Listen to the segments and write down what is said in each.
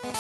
Hello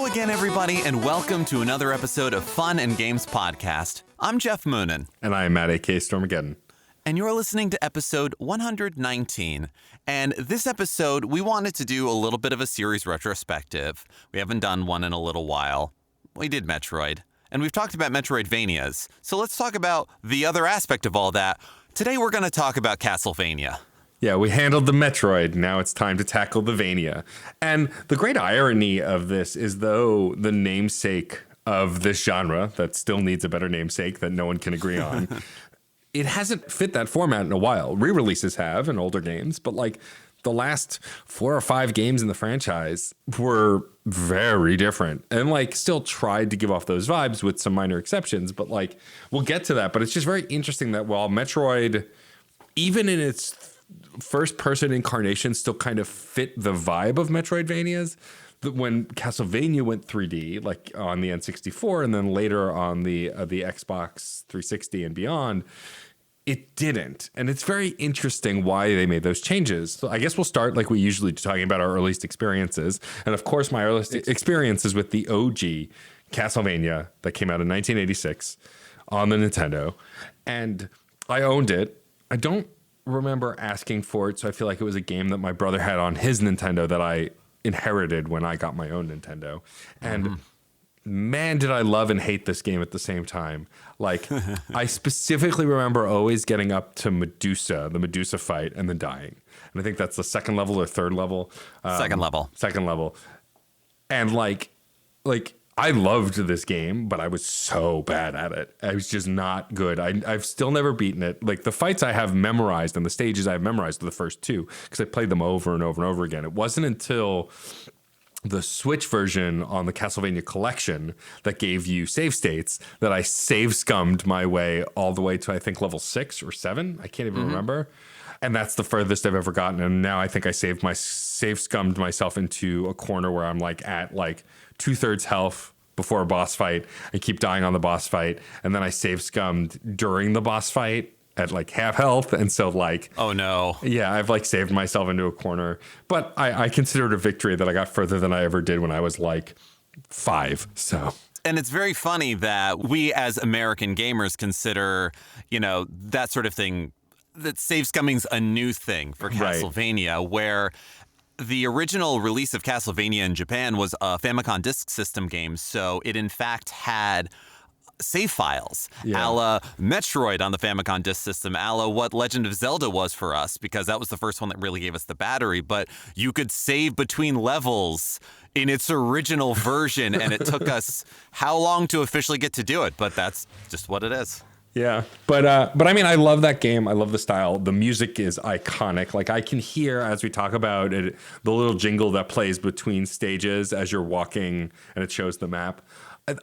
again, everybody, and welcome to another episode of Fun and Games Podcast. I'm Geoff Moonen. And I am Matt, a.k.a. Stormageddon. And you're listening to episode 119. And this episode, we wanted to do a little bit of a series retrospective. We haven't done one in a little while. We did Metroid. And we've talked about Metroidvanias. So let's talk about the other aspect of all that. Today, we're going to talk about Castlevania. Yeah, we handled the Metroid. Now it's time to tackle the Vania. And the great irony of this is, though the namesake of this genre that still needs a better namesake that no one can agree on, it hasn't fit that format in a while. Re-releases have in older games, but like the last 4 or 5 games in the franchise were very different and like still tried to give off those vibes with some minor exceptions. But like we'll get to that. But it's just very interesting that while Metroid, even in its first person incarnation, still kind of fit the vibe of Metroidvanias, that when Castlevania went 3D, like on the N64 and then later on the Xbox 360 and beyond, it didn't. And it's very interesting why they made those changes. So I guess we'll start like we usually do, talking about our earliest experiences. And of course, my earliest experiences with the OG Castlevania that came out in 1986 on the Nintendo. And I owned it. I don't remember asking for it, so I feel like it was a game that my brother had on his Nintendo that I inherited when I got my own Nintendo. And man, did I love and hate this game at the same time. Like, I specifically remember always getting up to Medusa, the Medusa fight, and then dying. And I think that's the second level or third level. Second level. Second level. And like I loved this game, but I was so bad at it. I was just not good. I've still never beaten it. Like the fights I have memorized and the stages I've memorized are the first 2 because I played them over and over and over again. It wasn't until the Switch version on the Castlevania collection that gave you save states that I save scummed my way all the way to, I think, level 6 or 7. I can't even remember. And that's the furthest I've ever gotten. And now I think I save scummed myself into a corner where I'm like at like 2/3 health before a boss fight. I keep dying on the boss fight. And then I save scummed during the boss fight at like half health. And so like, Oh no. Yeah, I've like saved myself into a corner, but I consider it a victory that I got further than I ever did when I was like 5. So. And it's very funny that we as American gamers consider, that sort of thing, that save scumming's a new thing for Castlevania, where the original release of Castlevania in Japan was a Famicom Disk System game, so it in fact had save files, a la Metroid on the Famicom Disk System, a la what Legend of Zelda was for us, because that was the first one that really gave us the battery, but you could save between levels in its original version, and it took us how long to officially get to do it, but that's just what it is. Yeah, but I mean, I love that game. I love the style. The music is iconic. Like I can hear as we talk about it, the little jingle that plays between stages as you're walking and it shows the map.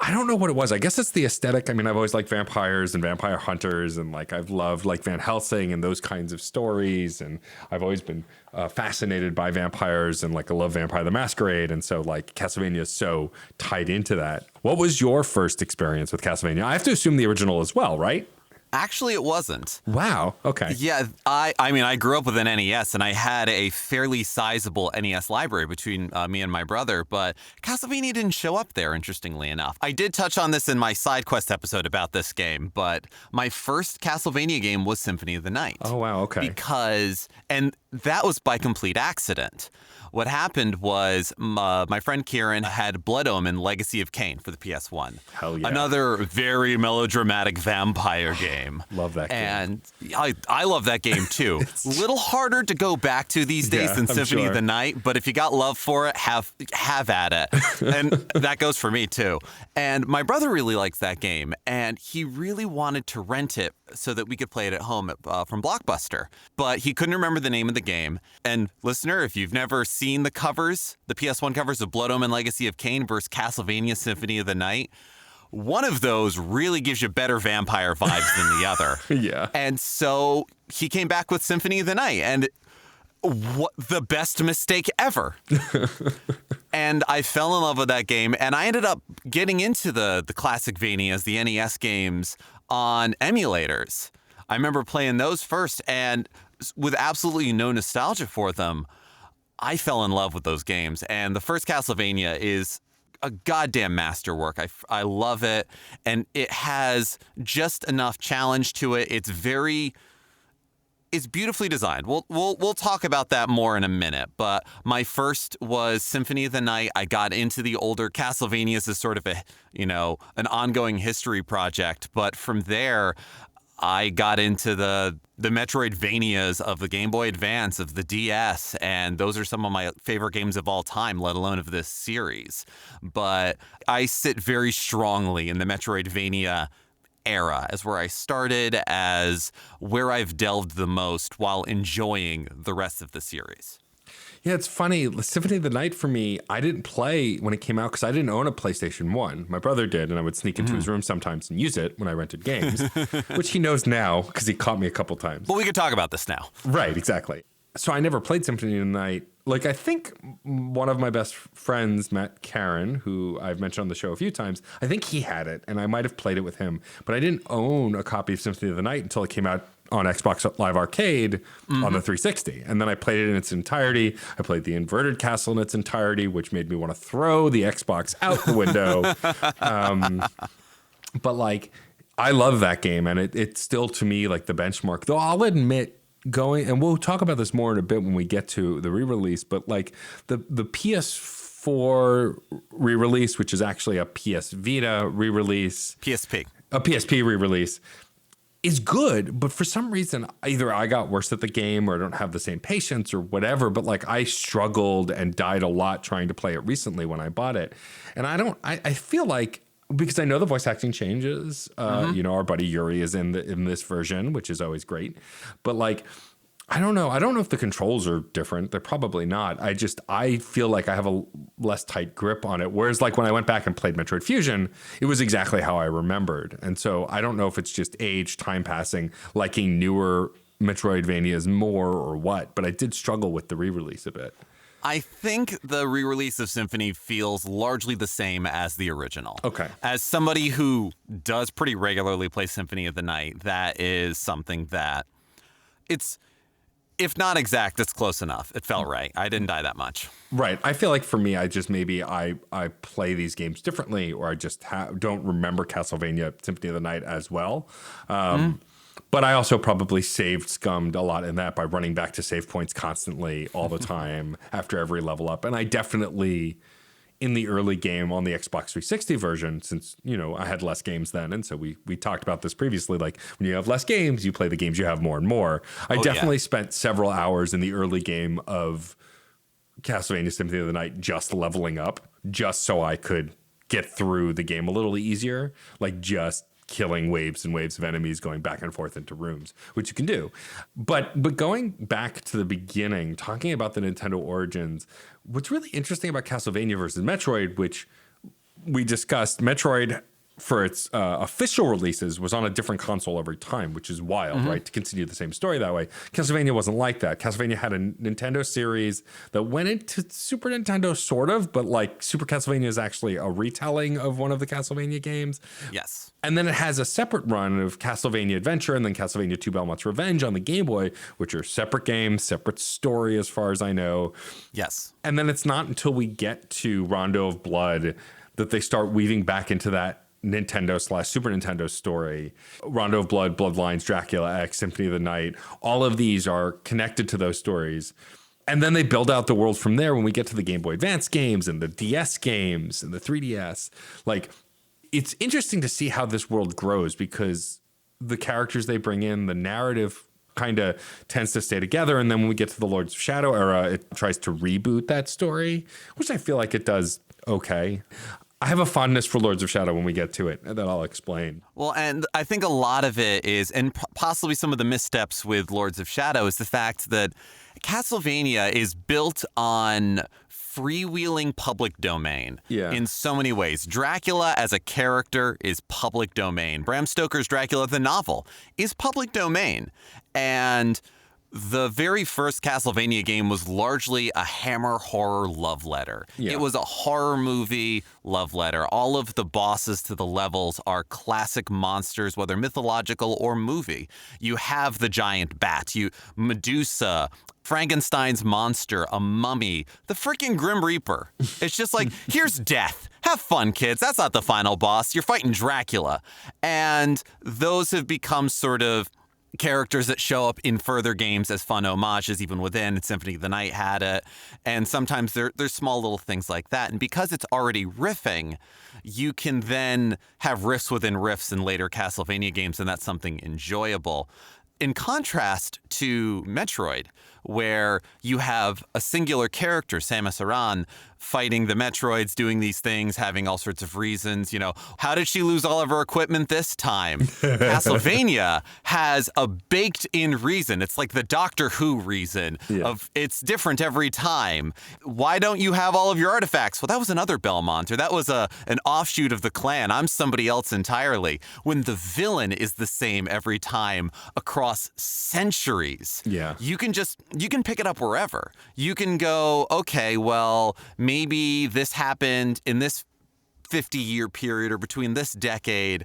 I don't know what it was. I guess it's the aesthetic. I mean, I've always liked vampires and vampire hunters, and like I've loved like Van Helsing and those kinds of stories. And I've always been fascinated by vampires, and like I love Vampire the Masquerade. And so like Castlevania is so tied into that. What was your first experience with Castlevania? I have to assume the original as well, right? Actually, it wasn't. Wow. Okay. Yeah, I mean, I grew up with an NES, and I had a fairly sizable NES library between me and my brother, but Castlevania didn't show up there, interestingly enough. I did touch on this in my side quest episode about this game, but my first Castlevania game was Symphony of the Night. Oh, wow. Okay. And that was by complete accident. What happened was my friend Kieran had Blood Omen Legacy of Kain for the PS1. Hell yeah. Another very melodramatic vampire game. Love that game. And I love that game too. It's a little harder to go back to these days than Symphony of the Night, but if you got love for it, have at it. And that goes for me too. And my brother really likes that game, and he really wanted to rent it so that we could play it at home from Blockbuster. But he couldn't remember the name of the game. And listener, if you've never seen the covers, the PS1 covers of Blood Omen Legacy of Kain versus Castlevania Symphony of the Night, one of those really gives you better vampire vibes than the other. Yeah. And so he came back with Symphony of the Night. And what the best mistake ever. And I fell in love with that game, and I ended up getting into the classic Vanias, the NES games, on emulators. I remember playing those first, and with absolutely no nostalgia for them, I fell in love with those games. And the first Castlevania is a goddamn masterwork. I love it, and it has just enough challenge to it. It's beautifully designed. We'll talk about that more in a minute. But my first was Symphony of the Night. I got into the older Castlevanias as sort of an ongoing history project. But from there, I got into the Metroidvanias of the Game Boy Advance, of the DS, and those are some of my favorite games of all time, let alone of this series. But I sit very strongly in the Metroidvania era as where I started, as where I've delved the most while enjoying the rest of the series. Yeah, it's funny. Symphony of the Night for me, I didn't play when it came out because I didn't own a PlayStation 1. My brother did, and I would sneak into his room sometimes and use it when I rented games, which he knows now because he caught me a couple times. But we could talk about this now. Right, exactly. So I never played Symphony of the Night. Like, I think one of my best friends, Matt Karen, who I've mentioned on the show a few times, I think he had it, and I might have played it with him. But I didn't own a copy of Symphony of the Night until it came out on Xbox Live Arcade on the 360. And then I played it in its entirety. I played the Inverted Castle in its entirety, which made me want to throw the Xbox out the window. But, like, I love that game, and it's still, to me, like, the benchmark. Though I'll admit, and we'll talk about this more in a bit when we get to the re-release, but like the PS4 re-release, which is actually a PS Vita re-release, a PSP re-release, is good, but for some reason either I got worse at the game or I don't have the same patience or whatever, but like I struggled and died a lot trying to play it recently when I bought it. And I feel like, because I know the voice acting changes, our buddy Yuri is in this version, which is always great. But like, I don't know if the controls are different. They're probably not. I feel like I have a less tight grip on it. Whereas like when I went back and played Metroid Fusion, it was exactly how I remembered. And so I don't know if it's just age, time passing, liking newer Metroidvanias more or what, but I did struggle with the re-release a bit. I think the re-release of Symphony feels largely the same as the original. Okay. As somebody who does pretty regularly play Symphony of the Night, that is something that it's, if not exact, it's close enough. It felt right. I didn't die that much. Right. I feel like for me, I play these games differently, or I just don't remember Castlevania Symphony of the Night as well. But I also probably scummed a lot in that by running back to save points constantly all the time after every level up. And I definitely, in the early game on the Xbox 360 version, since, I had less games then. And so we talked about this previously, like when you have less games, you play the games you have more and more. I definitely spent several hours in the early game of Castlevania Symphony of the Night just leveling up, just so I could get through the game a little easier, like just killing waves and waves of enemies going back and forth into rooms, which you can do. But going back to the beginning, talking about the Nintendo origins, what's really interesting about Castlevania versus Metroid, which we discussed, Metroid for its official releases was on a different console every time, which is wild, right? To continue the same story that way. Castlevania wasn't like that. Castlevania had a Nintendo series that went into Super Nintendo, sort of, but like Super Castlevania is actually a retelling of one of the Castlevania games. Yes. And then it has a separate run of Castlevania Adventure and then Castlevania 2 Belmonts Revenge on the Game Boy, which are separate games, separate story as far as I know. Yes. And then it's not until we get to Rondo of Blood that they start weaving back into that Nintendo/Super Nintendo story. Rondo of Blood, Bloodlines, Dracula X, Symphony of the Night, all of these are connected to those stories. And then they build out the world from there when we get to the Game Boy Advance games and the DS games and the 3DS. Like, it's interesting to see how this world grows because the characters they bring in, the narrative kind of tends to stay together. And then when we get to the Lords of Shadow era, it tries to reboot that story, which I feel like it does okay. I have a fondness for Lords of Shadow when we get to it, that I'll explain. Well, and I think a lot of it is, and possibly some of the missteps with Lords of Shadow, is the fact that Castlevania is built on freewheeling public domain in so many ways. Dracula as a character is public domain. Bram Stoker's Dracula, the novel, is public domain. And The very first Castlevania game was largely a Hammer horror love letter. Yeah. It was a horror movie love letter. All of the bosses to the levels are classic monsters, whether mythological or movie. You have the giant bat, Medusa, Frankenstein's monster, a mummy, the freaking Grim Reaper. It's just like, here's death. Have fun, kids. That's not the final boss. You're fighting Dracula. And those have become sort of characters that show up in further games as fun homages, even within. Symphony of the Night had it. And sometimes there's small little things like that. And because it's already riffing, you can then have riffs within riffs in later Castlevania games, and that's something enjoyable. In contrast to Metroid, where you have a singular character, Samus Aran, fighting the Metroids, doing these things, having all sorts of reasons. How did she lose all of her equipment this time? Castlevania has a baked-in reason. It's like the Doctor Who reason of it's different every time. Why don't you have all of your artifacts? Well, that was another Belmont, or that was an offshoot of the clan. I'm somebody else entirely. When the villain is the same every time across centuries, you can pick it up wherever. You can go, okay, well, maybe this happened in this 50-year period or between this decade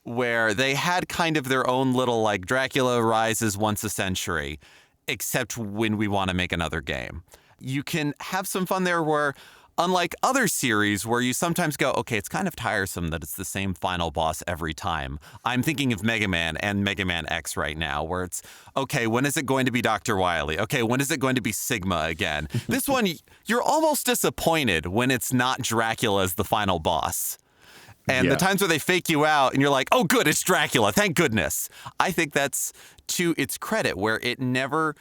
where they had kind of their own little, like, Dracula rises once a century, except when we want to make another game. You can have some fun there where, unlike other series where you sometimes go, okay, it's kind of tiresome that it's the same final boss every time. I'm thinking of Mega Man and Mega Man X right now, where it's, okay, when is it going to be Dr. Wily? Okay, when is it going to be Sigma again? This one, you're almost disappointed when it's not Dracula as the final boss. And the times where they fake you out and you're like, oh, good, it's Dracula, thank goodness. I think that's to its credit, where it never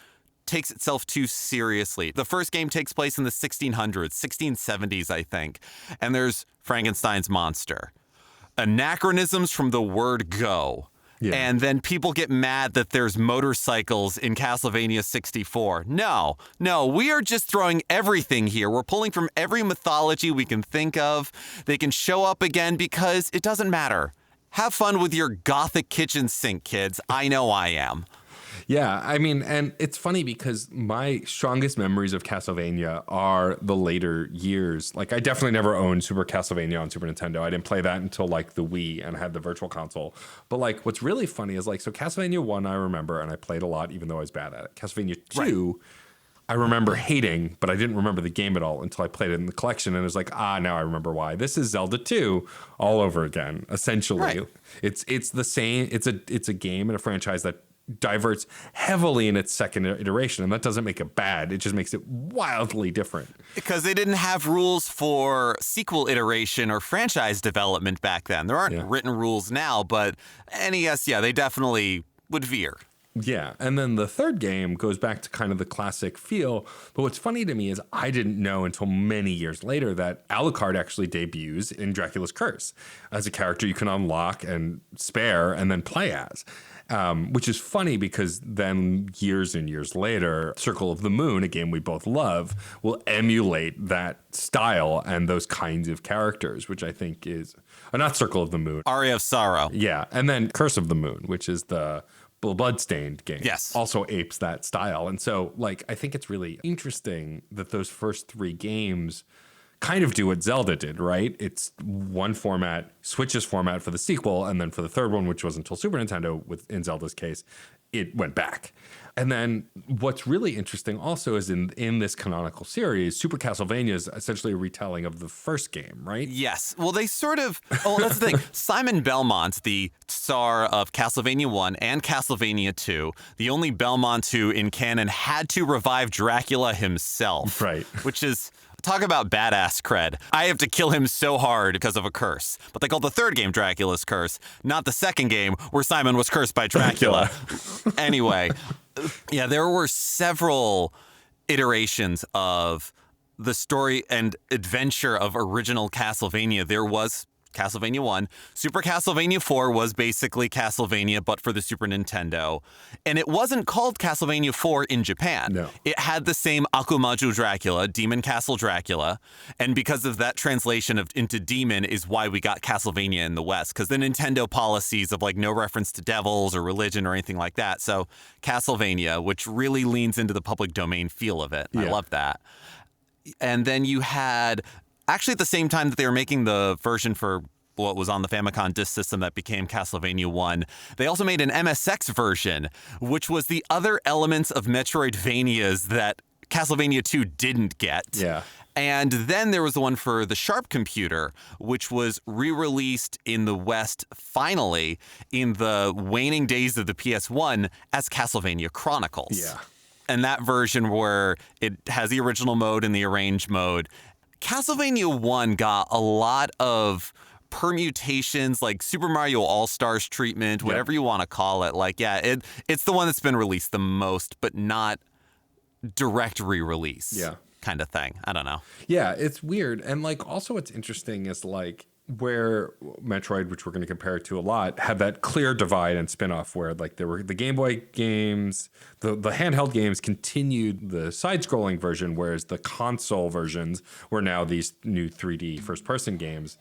takes itself too seriously. The first game takes place in the 1600s, 1670s, I think. And there's Frankenstein's monster. Anachronisms from the word go. Yeah. And then people get mad that there's motorcycles in Castlevania 64. No, we are just throwing everything here. We're pulling from every mythology we can think of. They can show up again because it doesn't matter. Have fun with your gothic kitchen sink, kids. I know I am. Yeah, I mean, and it's funny because my strongest memories of Castlevania are the later years. Like, I definitely never owned Super Castlevania on Super Nintendo. I didn't play that until, like, the Wii and I had the Virtual Console. But, like, what's really funny is, like, so Castlevania 1 I remember, and I played a lot even though I was bad at it. Castlevania 2, I remember hating, but I didn't remember the game at all until I played it in the collection. And it was like, now I remember why. This is Zelda 2 all over again, essentially. Right. It's the same. It's a game and a franchise that diverts heavily in its second iteration, and that doesn't make it bad. It just makes it wildly different. Because they didn't have rules for sequel iteration or franchise development back then. There aren't written rules now, but NES, they definitely would veer. Yeah, and then the third game goes back to kind of the classic feel. But what's funny to me is I didn't know until many years later that Alucard actually debuts in Dracula's Curse as a character you can unlock and spare and then play as. Which is funny because then years and years later, Circle of the Moon, a game we both love, will emulate that style and those kinds of characters, which I think is not Circle of the Moon. Aria of Sorrow. Yeah, and then Curse of the Moon, which is the Bloodstained game, yes, also apes that style. And so, like, I think it's really interesting that those first three games kind of do what Zelda did, right? It's one format, switches format for the sequel, and then for the third one, which was until Super Nintendo, in Zelda's case, it went back. And then what's really interesting also is in this canonical series, Super Castlevania is essentially a retelling of the first game, right? Yes. Well, they sort of... Oh, that's the thing. Simon Belmont, the star of Castlevania 1 and Castlevania 2, the only Belmont who, in canon, had to revive Dracula himself. Right. Which is... Talk about badass cred. I have to kill him so hard because of a curse. But they called the third game Dracula's Curse, not the second game where Simon was cursed by Dracula. Anyway, there were several iterations of the story and adventure of original Castlevania. There was Castlevania 1. Super Castlevania 4 was basically Castlevania, but for the Super Nintendo. And it wasn't called Castlevania 4 in Japan. No. It had the same Akumaju Dracula, Demon Castle Dracula. And because of that translation into demon is why we got Castlevania in the West. Because the Nintendo policies of like no reference to devils or religion or anything like that. So Castlevania, which really leans into the public domain feel of it. I love that. And then you had, actually at the same time that they were making the version for what was on the Famicom disk system that became Castlevania 1, they also made an MSX version, which was the other elements of Metroidvanias that Castlevania 2 didn't get. Yeah. And then there was the one for the Sharp computer, which was re-released in the West finally in the waning days of the PS1 as Castlevania Chronicles. Yeah. And that version where it has the original mode and the arranged mode. Castlevania 1 got a lot of permutations, like Super Mario All-Stars treatment, whatever you want to call it. Like, yeah, it's the one that's been released the most, but not direct re-release. Yeah. Kind of thing. I don't know. Yeah, it's weird. And like also what's interesting is like where Metroid, which we're going to compare it to a lot, had that clear divide and spinoff where like there were the Game Boy games, the handheld games continued the side-scrolling version, whereas the console versions were now these new 3D first-person games.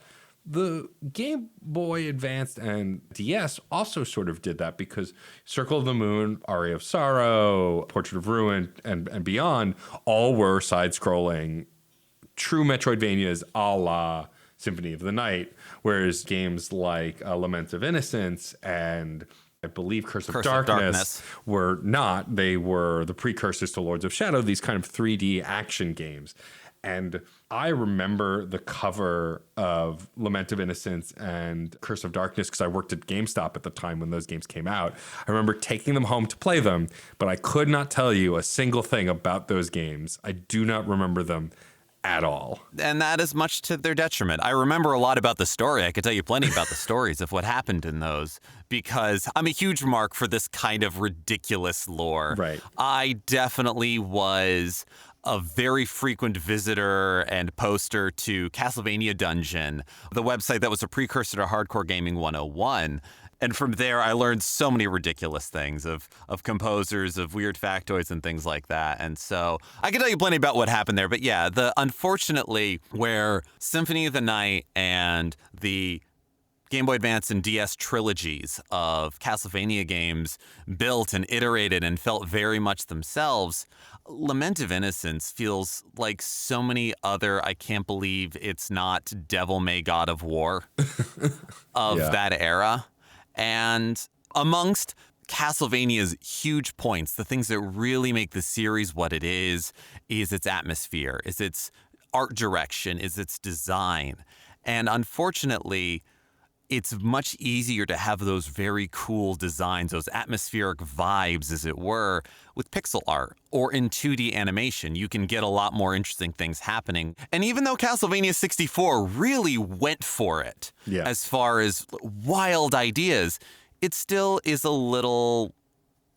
The Game Boy Advance and DS also sort of did that because Circle of the Moon, Aria of Sorrow, Portrait of Ruin, and beyond all were side-scrolling true Metroidvanias a la Symphony of the Night, whereas games like Lament of Innocence and I believe Curse of Darkness were not. They were the precursors to Lords of Shadow, these kind of 3D action games. And I remember the cover of Lament of Innocence and Curse of Darkness because I worked at GameStop at the time when those games came out. I remember taking them home to play them, but I could not tell you a single thing about those games. I do not remember them at all. And that is much to their detriment. I remember a lot about the story. I could tell you plenty about the stories of what happened in those because I'm a huge mark for this kind of ridiculous lore. Right. I definitely was a very frequent visitor and poster to Castlevania Dungeon, the website that was a precursor to Hardcore Gaming 101. And from there, I learned so many ridiculous things of composers, of weird factoids and things like that. And so I can tell you plenty about what happened there. But yeah, unfortunately, where Symphony of the Night and the Game Boy Advance and DS trilogies of Castlevania games built and iterated and felt very much themselves, Lament of Innocence feels like so many other, I can't believe it's not Devil May God of War of that era. And amongst Castlevania's huge points, the things that really make the series what it is its atmosphere, is its art direction, is its design. And unfortunately, it's much easier to have those very cool designs, those atmospheric vibes, as it were, with pixel art or in 2D animation. You can get a lot more interesting things happening. And even though Castlevania 64 really went for it as far as wild ideas, it still is a little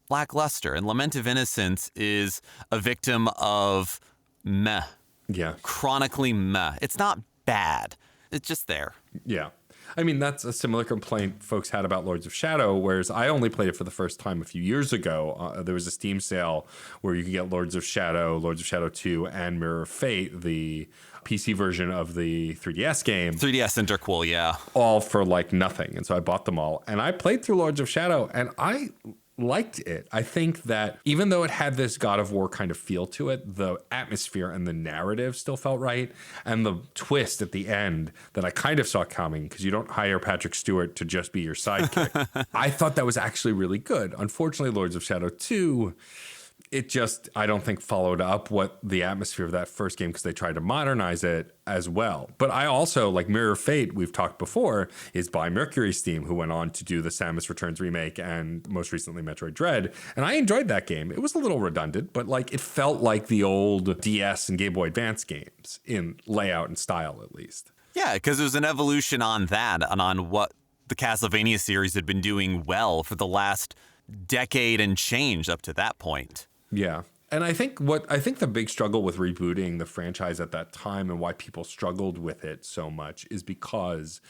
lackluster. And Lament of Innocence is a victim of meh. Yeah. Chronically meh. It's not bad. It's just there. Yeah. I mean, that's a similar complaint folks had about Lords of Shadow, whereas I only played it for the first time a few years ago. There was a Steam sale where you could get Lords of Shadow 2, and Mirror of Fate, the PC version of the 3DS game. 3DS Interquel, yeah. All for like nothing. And so I bought them all. And I played through Lords of Shadow, and I liked it. I think that even though it had this God of War kind of feel to it, the atmosphere and the narrative still felt right. And the twist at the end that I kind of saw coming, because you don't hire Patrick Stewart to just be your sidekick, I thought that was actually really good. Unfortunately, Lords of Shadow 2, it just, I don't think, followed up what the atmosphere of that first game because they tried to modernize it as well. But I also, like Mirror of Fate, we've talked before, is by Mercury's team, who went on to do the Samus Returns remake and most recently Metroid Dread. And I enjoyed that game. It was a little redundant, but like it felt like the old DS and Game Boy Advance games in layout and style, at least. Yeah, because it was an evolution on that and on what the Castlevania series had been doing well for the last decade and change up to that point. Yeah. And I think the big struggle with rebooting the franchise at that time and why people struggled with it so much is because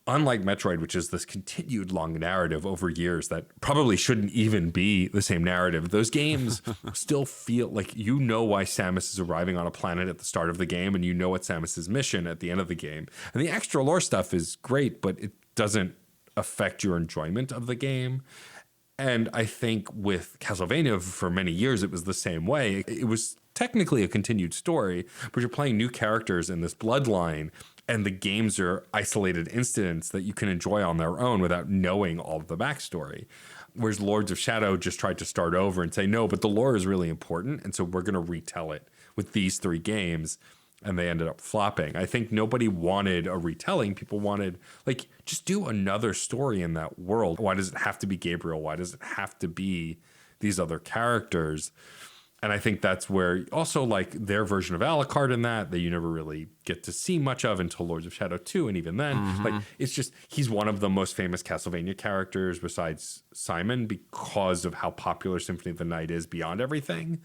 unlike Metroid, which is this continued long narrative over years that probably shouldn't even be the same narrative, those games still feel like you know why Samus is arriving on a planet at the start of the game, and you know what Samus's mission at the end of the game. And the extra lore stuff is great, but it doesn't affect your enjoyment of the game. And I think with Castlevania, for many years, it was the same way. It was technically a continued story, but you're playing new characters in this bloodline, and the games are isolated incidents that you can enjoy on their own without knowing all of the backstory. Whereas Lords of Shadow just tried to start over and say, no, but the lore is really important, and so we're going to retell it with these 3 games. And they ended up flopping. I think nobody wanted a retelling. People wanted, like, just do another story in that world. Why does it have to be Gabriel? Why does it have to be these other characters? And I think that's where also, like, their version of Alucard in that you never really get to see much of until Lords of Shadow 2. And even then, like, it's just, he's one of the most famous Castlevania characters besides Simon because of how popular Symphony of the Night is beyond everything.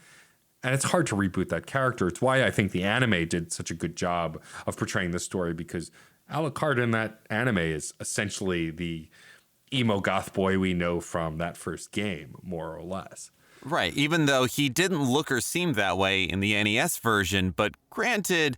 And it's hard to reboot that character. It's why I think the anime did such a good job of portraying this story, because Alucard in that anime is essentially the emo goth boy we know from that first game, more or less. Right, even though he didn't look or seem that way in the NES version, but granted,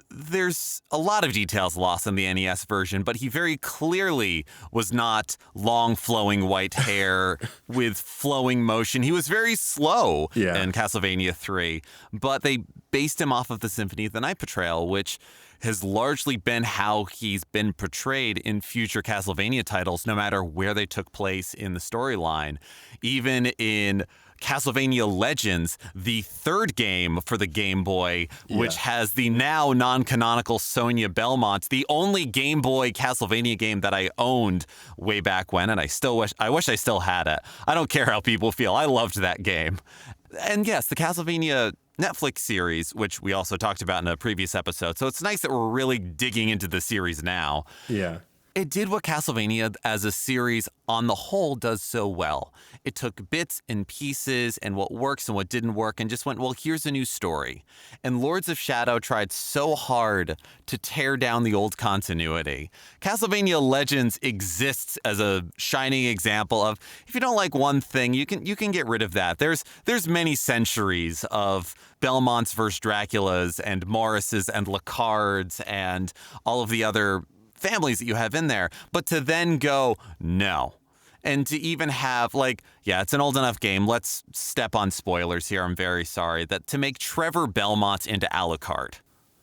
there's a lot of details lost in the NES version, but he very clearly was not long flowing white hair with flowing motion. He was very slow in Castlevania 3, but they based him off of the Symphony of the Night portrayal, which has largely been how he's been portrayed in future Castlevania titles, no matter where they took place in the storyline. Even in Castlevania Legends, the 3rd game for the Game Boy, which has the now non-canonical Sonia Belmonts, the only Game Boy Castlevania game that I owned way back when, and I wish I still had it. I don't care how people feel. I loved that game. And yes, the Castlevania Netflix series, which we also talked about in a previous episode. So it's nice that we're really digging into the series now. Yeah. It did what Castlevania as a series on the whole does so well. It took bits and pieces and what works and what didn't work and just went, well, here's a new story. And Lords of Shadow tried so hard to tear down the old continuity. Castlevania Legends exists as a shining example of, if you don't like one thing, you can get rid of that. There's many centuries of Belmonts versus Draculas and Morrises and Lacards and all of the other families that you have in there, but to then go, no. And to even have, like, yeah, it's an old enough game. Let's step on spoilers here. I'm very sorry. That to make Trevor Belmont into Alucard.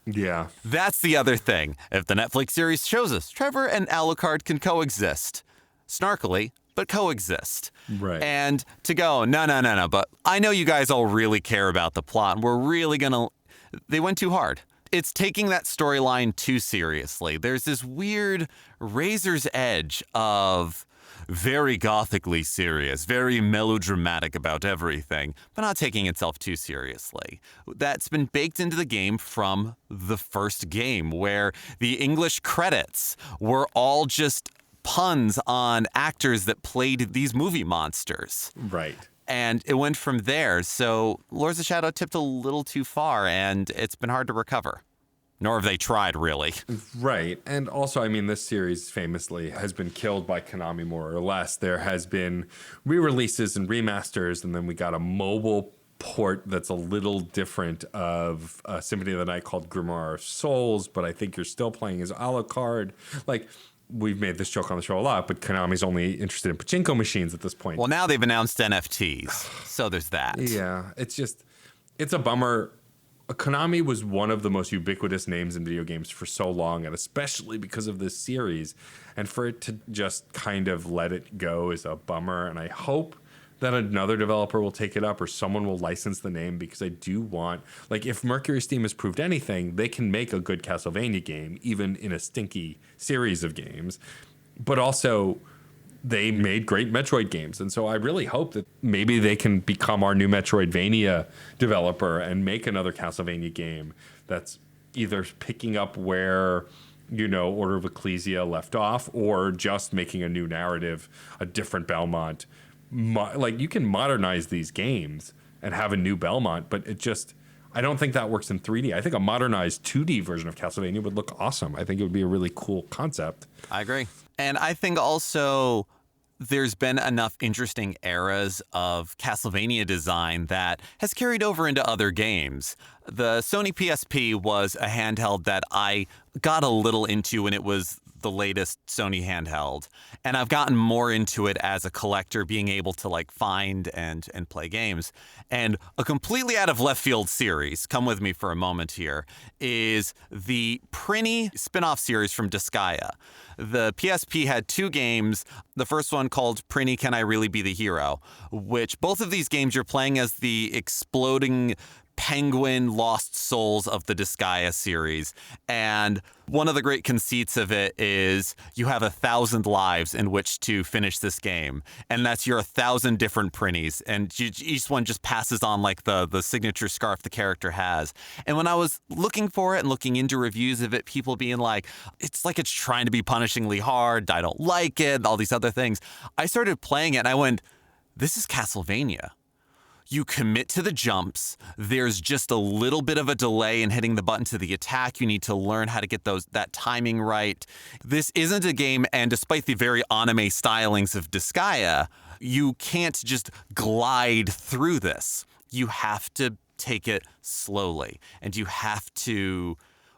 Yeah. That's the other thing. If the Netflix series shows us Trevor and Alucard can coexist. Snarkily, but coexist. Right. And to go, no, but I know you guys all really care about the plot, and we're really gonna... They went too hard. It's taking that storyline too seriously. There's this weird razor's edge of very gothically serious, very melodramatic about everything, but not taking itself too seriously. That's been baked into the game from the first game, where the English credits were all just puns on actors that played these movie monsters. Right. And it went from there. So Lords of Shadow tipped a little too far, and it's been hard to recover. Nor have they tried, really. Right. And also, I mean, this series famously has been killed by Konami, more or less. There has been re-releases and remasters, and then we got a mobile port that's a little different of Symphony of the Night called Grimoire of Souls, but I think you're still playing as Alucard. Like, we've made this joke on the show a lot, but Konami's only interested in pachinko machines at this point. Well, now they've announced NFTs, so there's that. Yeah, it's a bummer. Konami was one of the most ubiquitous names in video games for so long, and especially because of this series. And for it to just kind of let it go is a bummer, and I hope that another developer will take it up or someone will license the name, because I do want, like, if Mercury Steam has proved anything, they can make a good Castlevania game, even in a stinky series of games. But also, they made great Metroid games. And so I really hope that maybe they can become our new Metroidvania developer and make another Castlevania game that's either picking up where, you know, Order of Ecclesia left off, or just making a new narrative, a different Belmont. Like, you can modernize these games and have a new Belmont, but I don't think that works in 3D. I think a modernized 2D version of Castlevania would look awesome. I think it would be a really cool concept. I agree. And I think also there's been enough interesting eras of Castlevania design that has carried over into other games. The Sony PSP was a handheld that I got a little into when it was the latest Sony handheld. And I've gotten more into it as a collector, being able to like find and play games. And a completely out of left field series, come with me for a moment here, is the Prinny spin-off series from Disgaea. The PSP had 2 games. The first one called Prinny, Can I Really Be the Hero? Which both of these games you're playing as the exploding penguin lost souls of the Disgaea series. And one of the great conceits of it is you have 1,000 lives in which to finish this game. And that's your 1,000 different Prinnies. And each one just passes on like the signature scarf the character has. And when I was looking for it and looking into reviews of it, people being like it's trying to be punishingly hard, I don't like it, all these other things. I started playing it and I went, this is Castlevania. You commit to the jumps. There's just a little bit of a delay in hitting the button to the attack. You need to learn how to get that timing right. This isn't a game, and despite the very anime stylings of Disgaea, you can't just glide through this. You have to take it slowly, and you have to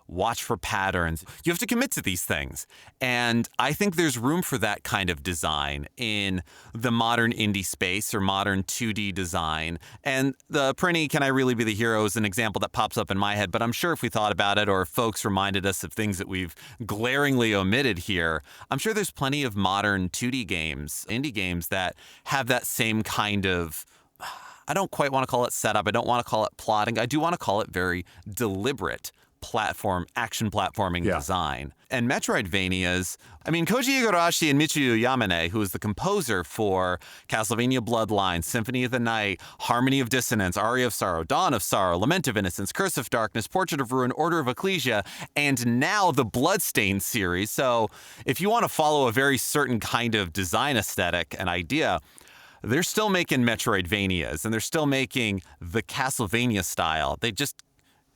watch for patterns. You have to commit to these things. And I think there's room for that kind of design in the modern indie space or modern 2D design. And the Prinny, Can I Really Be the Hero is an example that pops up in my head, but I'm sure if we thought about it or if folks reminded us of things that we've glaringly omitted here, I'm sure there's plenty of modern 2D games, indie games that have that same kind of, I don't quite want to call it setup. I don't want to call it plotting. I do want to call it very deliberate action platforming design. And Metroidvanias, Koji Igarashi and Michiru Yamane, who is the composer for Castlevania Bloodlines, Symphony of the Night, Harmony of Dissonance, Aria of Sorrow, Dawn of Sorrow, Lament of Innocence, Curse of Darkness, Portrait of Ruin, Order of Ecclesia, and now the Bloodstained series. So if you want to follow a very certain kind of design aesthetic and idea, they're still making Metroidvanias, and they're still making the Castlevania style. They just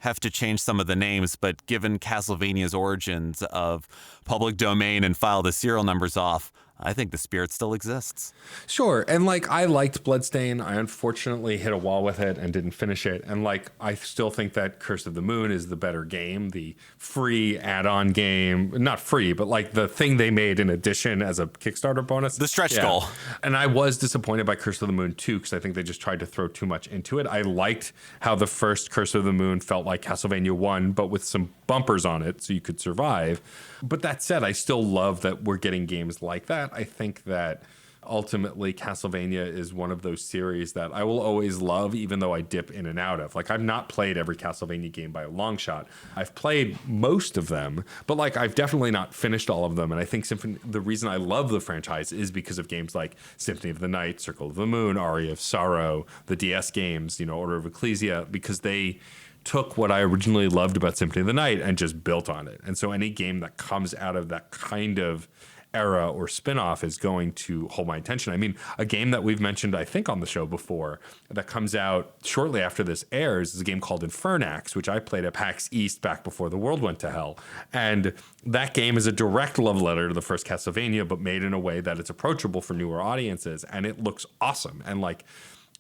have to change some of the names, but given Castlevania's origins of public domain and file the serial numbers off, I think the spirit still exists. Sure. And I liked Bloodstain. I unfortunately hit a wall with it and didn't finish it. And I still think that Curse of the Moon is the better game, the free add-on game, not free, but the thing they made in addition as a Kickstarter bonus. The stretch goal. And I was disappointed by Curse of the Moon 2 because I think they just tried to throw too much into it. I liked how the first Curse of the Moon felt like Castlevania 1, but with some bumpers on it so you could survive. But that said, I still love that we're getting games like that. I think that ultimately Castlevania is one of those series that I will always love, even though I dip in and out of. I've not played every Castlevania game by a long shot. I've played most of them, but I've definitely not finished all of them. And I think the reason I love the franchise is because of games like Symphony of the Night, Circle of the Moon, Aria of Sorrow, the DS games, Order of Ecclesia, because they took what I originally loved about Symphony of the Night and just built on it. And so any game that comes out of that kind of era or spin-off is going to hold my attention. A game that we've mentioned, I think, on the show before that comes out shortly after this airs is a game called Infernax, which I played at PAX East back before the world went to hell. And that game is a direct love letter to the first Castlevania, but made in a way that it's approachable for newer audiences. And it looks awesome. And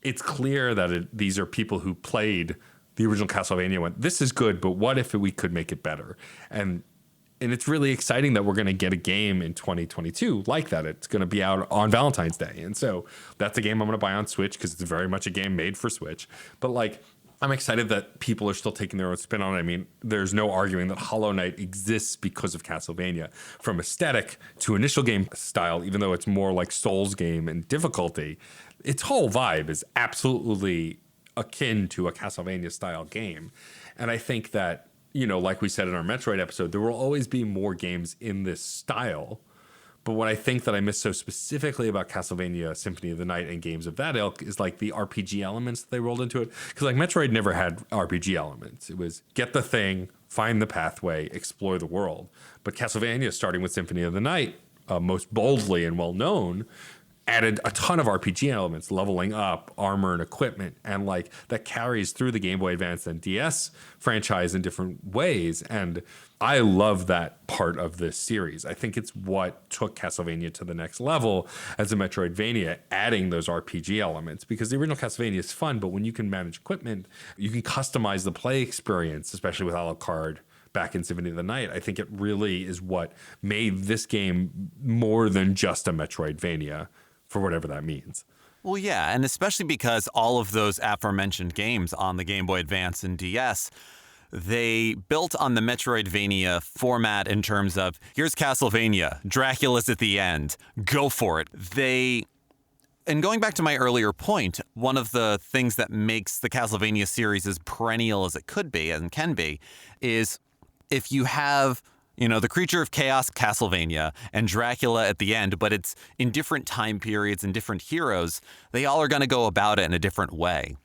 it's clear that these are people who played the original Castlevania, went, this is good, but what if we could make it better? And it's really exciting that we're going to get a game in 2022 like that. It's going to be out on Valentine's Day. And so that's a game I'm going to buy on Switch because it's very much a game made for Switch. But I'm excited that people are still taking their own spin on it. There's no arguing that Hollow Knight exists because of Castlevania. From aesthetic to initial game style, even though it's more like Souls game and difficulty, its whole vibe is absolutely akin to a Castlevania style game. And I think that, like we said in our Metroid episode, there will always be more games in this style. But what I think that I miss so specifically about Castlevania Symphony of the Night and games of that ilk is the RPG elements that they rolled into it. Because Metroid never had RPG elements. It was get the thing, find the pathway, explore the world. But Castlevania, starting with Symphony of the Night, most boldly and well known, added a ton of RPG elements, leveling up, armor and equipment, and like that carries through the Game Boy Advance and DS franchise in different ways. And I love that part of this series. I think it's what took Castlevania to the next level as a Metroidvania, adding those RPG elements, because the original Castlevania is fun, but when you can manage equipment, you can customize the play experience, especially with a la carte back in Symphony of the Night. I think it really is what made this game more than just a Metroidvania, for whatever that means. Well, yeah, and especially because all of those aforementioned games on the Game Boy Advance and DS, they built on the Metroidvania format in terms of, here's Castlevania, Dracula's at the end, go for it. And going back to my earlier point, one of the things that makes the Castlevania series as perennial as it could be and can be is if you have, the Creature of Chaos, Castlevania, and Dracula at the end, but it's in different time periods and different heroes, they all are going to go about it in a different way.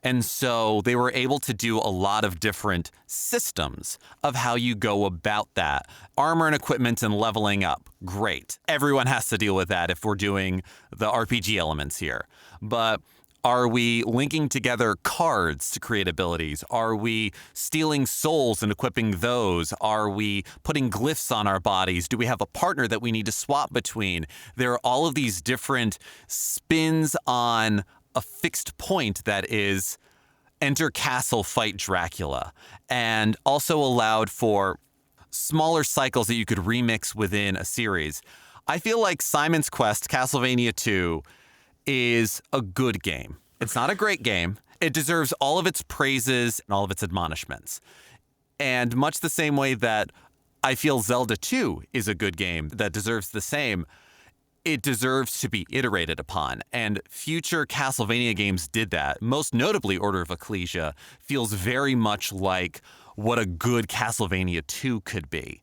And so they were able to do a lot of different systems of how you go about that. Armor and equipment and leveling up, great. Everyone has to deal with that if we're doing the RPG elements here. But are we linking together cards to create abilities? Are we stealing souls and equipping those? Are we putting glyphs on our bodies? Do we have a partner that we need to swap between? There are all of these different spins on a fixed point that is enter castle, fight Dracula, and also allowed for smaller cycles that you could remix within a series. I feel like Simon's Quest, Castlevania 2, is a good game. It's not a great game. It deserves all of its praises and all of its admonishments. And much the same way that I feel Zelda 2 is a good game that deserves the same, it deserves to be iterated upon. And future Castlevania games did that. Most notably, Order of Ecclesia feels very much like what a good Castlevania 2 could be,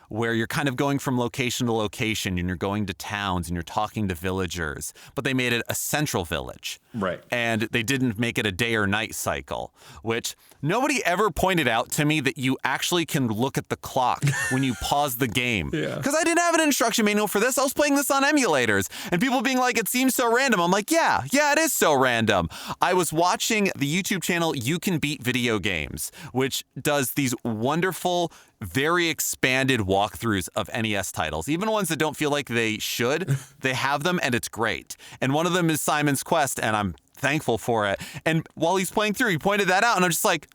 where you're kind of going from location to location and you're going to towns and you're talking to villagers, but they made it a central village. Right. And they didn't make it a day or night cycle, which nobody ever pointed out to me that you actually can look at the clock when you pause the game. Yeah. Because I didn't have an instruction manual for this. I was playing this on emulators and people being like, it seems so random. I'm like, yeah, it is so random. I was watching the YouTube channel You Can Beat Video Games, which does these wonderful, very expanded walkthroughs of NES titles, even ones that don't feel like they should. They have them and it's great. And one of them is Simon's Quest, and I'm thankful for it. And while he's playing through, he pointed that out, and I'm just like,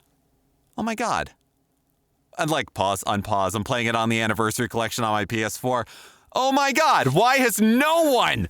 oh my God. I'd like pause, unpause. I'm playing it on the Anniversary Collection on my PS4. Oh my God, why has no one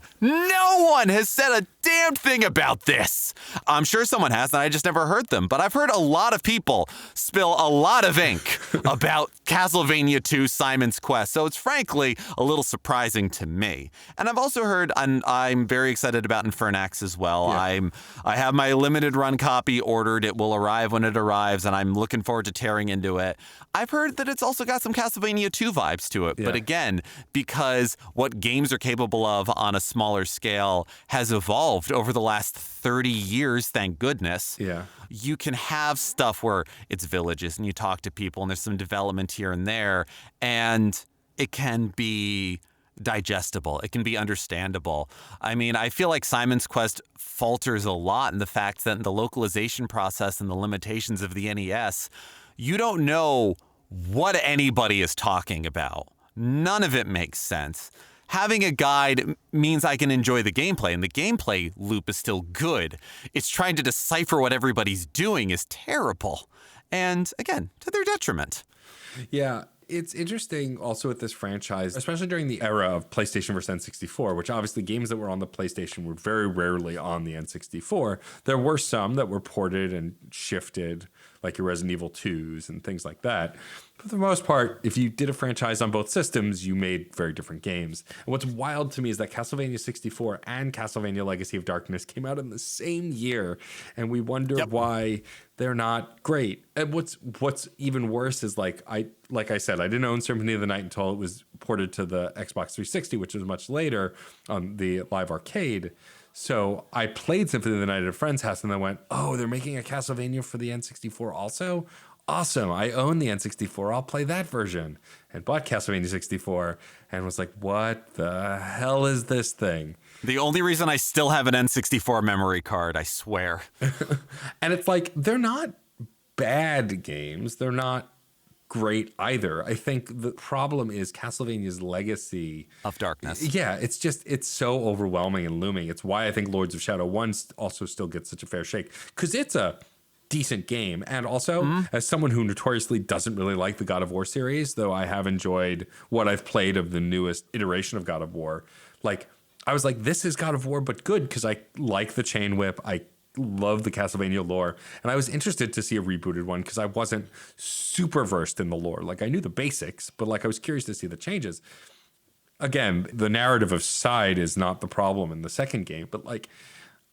has said a damn thing about this? I'm sure someone has, and I just never heard them. But I've heard a lot of people spill a lot of ink about Castlevania 2 Simon's Quest. So it's frankly a little surprising to me. And I've also heard, and I'm very excited about Infernax as well. Yeah. I have my limited run copy ordered. It will arrive when it arrives, and I'm looking forward to tearing into it. I've heard that it's also got some Castlevania 2 vibes to it. Yeah. But again, because what games are capable of on a smaller scale has evolved over the last 30 years, thank goodness. Yeah. You can have stuff where it's villages and you talk to people and there's some development here and there, and it can be digestible. It can be understandable. I mean, I feel like Simon's Quest falters a lot in the fact that in the localization process and the limitations of the NES, you don't know what anybody is talking about. None of it makes sense. Having a guide means I can enjoy the gameplay, and the gameplay loop is still good. It's trying to decipher what everybody's doing is terrible. And again, to their detriment. Yeah. It's interesting also with this franchise, especially during the era of PlayStation versus N64, which obviously games that were on the PlayStation were very rarely on the N64. There were some that were ported and shifted, like your Resident Evil 2s and things like that. But for the most part, if you did a franchise on both systems, you made very different games. And what's wild to me is that Castlevania 64 and Castlevania Legacy of Darkness came out in the same year, and we wonder why they're not great. And what's even worse is like I said, I didn't own Symphony of the Night until it was ported to the Xbox 360, which was much later on the live arcade. So I played Symphony of the Night at a friend's house, and then went, oh, they're making a Castlevania for the N64 also? Awesome. I own the N64. I'll play that version. And bought Castlevania 64 and was like, what the hell is this thing? The only reason I still have an N64 memory card, I swear. And it's like, they're not bad games. They're not great either. I think the problem is Castlevania's legacy Of darkness. Yeah, it's so overwhelming and looming. It's why I think Lords of Shadow 1 also still gets such a fair shake, because it's a decent game. And also, as someone who notoriously doesn't really like the God of War series, though I have enjoyed what I've played of the newest iteration of God of War, like, I was like, this is God of War, but good, because I like the chain whip. I love the Castlevania lore. And I was interested to see a rebooted one because I wasn't super versed in the lore. Like, I knew the basics, but like, I was curious to see the changes. Again, the narrative aside is not the problem in the second game, but like,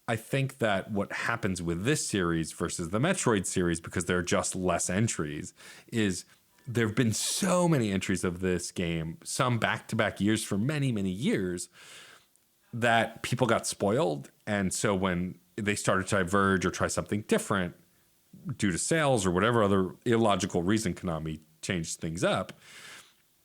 I think that what happens with this series versus the Metroid series, because there are just less entries, is there have been so many entries of this game, some back-to-back years for many, many years, that people got spoiled. And so when they started to diverge or try something different due to sales or whatever other illogical reason Konami changed things up,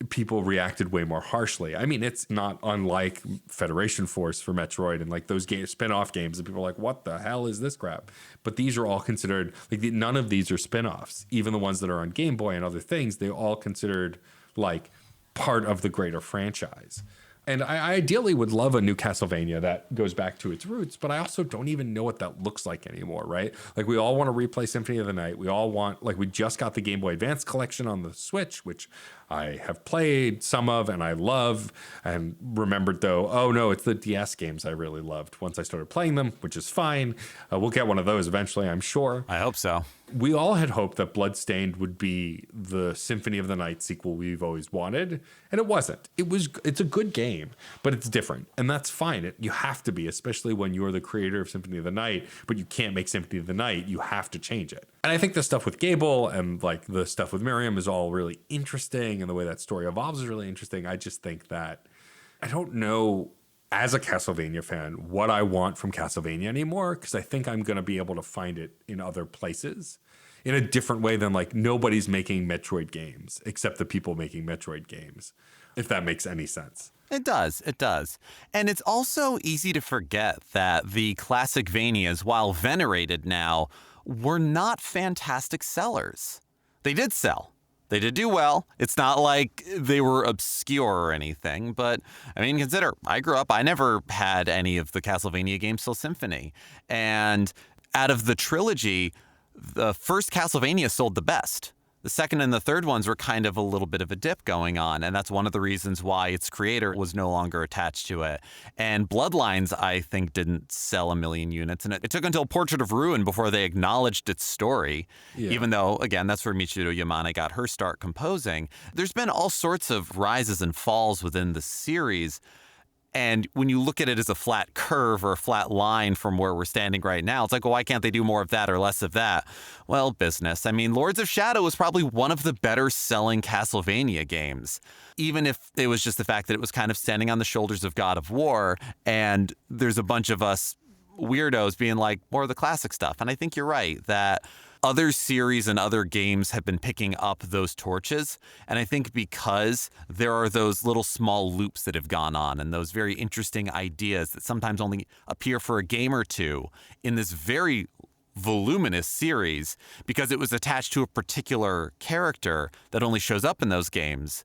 people reacted way more harshly. I mean, it's not unlike Federation Force for Metroid and like those spin-off games that people are like, what the hell is this crap? But these are all considered, like, none of these are spin-offs. Even the ones that are on Game Boy and other things, they all considered like part of the greater franchise. And I ideally would love a new Castlevania that goes back to its roots, but I also don't even know what that looks like anymore, right? Like, we all want to replay Symphony of the Night. We all want, like, we just got the Game Boy Advance collection on the Switch, which I have played some of and I love, and remembered though, oh no, it's the DS games I really loved once I started playing them, which is fine. We'll get one of those eventually, I'm sure. I hope so. We all had hoped that Bloodstained would be the Symphony of the Night sequel we've always wanted, and it wasn't. It's a good game, but it's different, and that's fine. You have to be, especially when you're the creator of Symphony of the Night, but you can't make Symphony of the Night. You have to change it. And I think the stuff with Gable and like the stuff with Miriam is all really interesting, and the way that story evolves is really interesting. I just think that I don't know, as a Castlevania fan, what I want from Castlevania anymore, because I think I'm going to be able to find it in other places in a different way than, like, nobody's making Metroid games except the people making Metroid games, if that makes any sense. It does. It does. And it's also easy to forget that the classic Vanias, while venerated now, were not fantastic sellers. They did sell. They did do well. It's not like they were obscure or anything, but I mean, consider, I grew up, I never had any of the Castlevania games till Symphony. And out of the trilogy, the first Castlevania sold the best. The second and the third ones were kind of a little bit of a dip going on, and that's one of the reasons why its creator was no longer attached to it. And Bloodlines, I think, didn't sell 1 million units, and it took until Portrait of Ruin before they acknowledged its story, even though, again, that's where Michiru Yamane got her start composing. There's been all sorts of rises and falls within the series, and when you look at it as a flat curve or a flat line from where we're standing right now, it's like, well, why can't they do more of that or less of that? Well, business. I mean, Lords of Shadow was probably one of the better selling Castlevania games, even if it was just the fact that it was kind of standing on the shoulders of God of War, and there's a bunch of us weirdos being like, more of the classic stuff. And I think you're right that other series and other games have been picking up those torches. And I think because there are those little small loops that have gone on and those very interesting ideas that sometimes only appear for a game or two in this very voluminous series because it was attached to a particular character that only shows up in those games.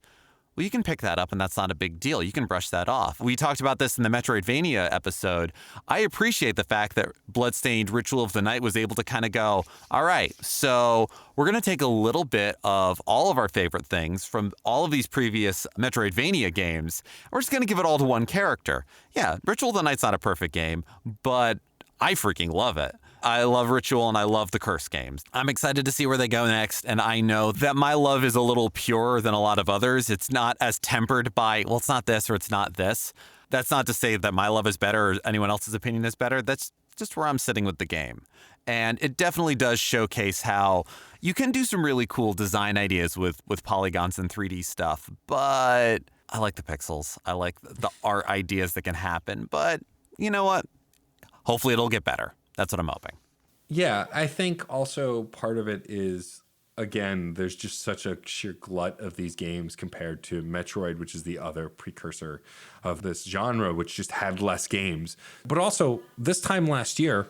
Well, you can pick that up and that's not a big deal. You can brush that off. We talked about this in the Metroidvania episode. I appreciate the fact that Bloodstained Ritual of the Night was able to kind of go, all right, so we're going to take a little bit of all of our favorite things from all of these previous Metroidvania games. We're just going to give it all to one character. Yeah, Ritual of the Night's not a perfect game, but I freaking love it. I love Ritual and I love the Curse games. I'm excited to see where they go next, and I know that my love is a little purer than a lot of others. It's not as tempered by, well, it's not this or it's not this. That's not to say that my love is better or anyone else's opinion is better. That's just where I'm sitting with the game. And it definitely does showcase how you can do some really cool design ideas with polygons and 3D stuff, but I like the pixels. I like the art ideas that can happen, but you know what? Hopefully it'll get better. That's what I'm hoping. Yeah, I think also part of it is again, there's just such a sheer glut of these games compared to Metroid, which is the other precursor of this genre, which just had less games. But also, this time last year,